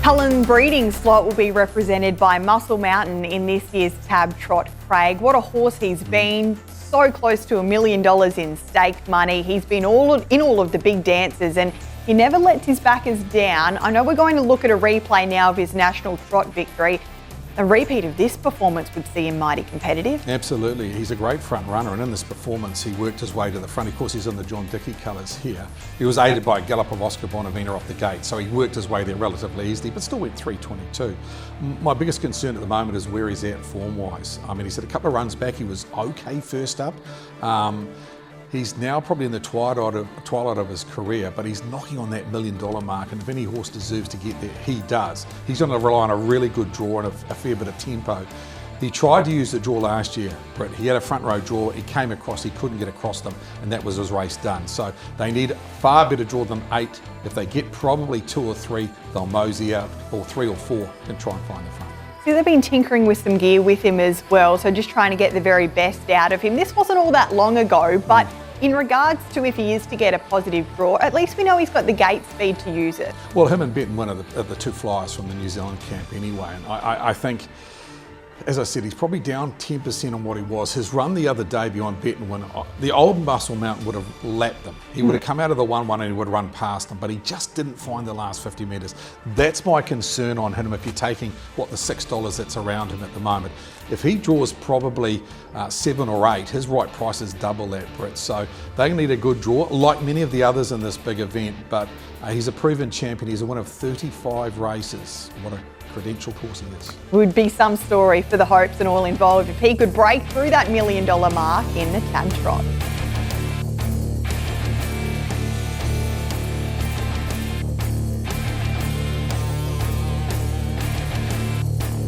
Cullen breeding slot will be represented by Muscle Mountain in this year's TAB Trot. Craig, what a horse he's been. So close to $1 million in staked money. He's been in all of the big dances and he never lets his backers down. I know we're going to look at a replay now of his national trot victory. A repeat of this performance would see him mighty competitive. Absolutely, he's a great front runner, and in this performance he worked his way to the front. Of course, he's in the John Dickey colours here. He was aided by a gallop of Oscar Bonavena off the gate, so he worked his way there relatively easily, but still went 3.22. My biggest concern at the moment is where he's at form-wise. I mean, he's had a couple of runs back, he was okay first up. He's now probably in the twilight of his career, but he's knocking on that $1 million mark, and if any horse deserves to get there, he does. He's going to rely on a really good draw and a fair bit of tempo. He tried to use the draw last year, Britt. He had a front row draw, he came across, he couldn't get across them, and that was his race done. So they need a far better draw than 8. If they get probably 2 or 3, they'll mosey out, or 3 or 4 and try and find the front. So they've been tinkering with some gear with him as well, so just trying to get the very best out of him. This wasn't all that long ago, but in regards to if he is to get a positive draw, at least we know he's got the gate speed to use it. Well, him and Benton are the two flyers from the New Zealand camp anyway, and I think, as I said, he's probably down 10% on what he was. His run the other day beyond Benton, when the old Muscle Mountain would have lapped them. He would have come out of the 1-1 and he would have run past them, but he just didn't find the last 50 metres. That's my concern on him if you're taking, what, the $6 that's around him at the moment. If he draws probably 7 or 8, his right price is double that, Britt. So they need a good draw, like many of the others in this big event, but he's a proven champion. He's a winner of 35 races. What a credentialed horse he is. Would be some story for the Hopes and all involved if he could break through that $1 million mark in the TAB Trot.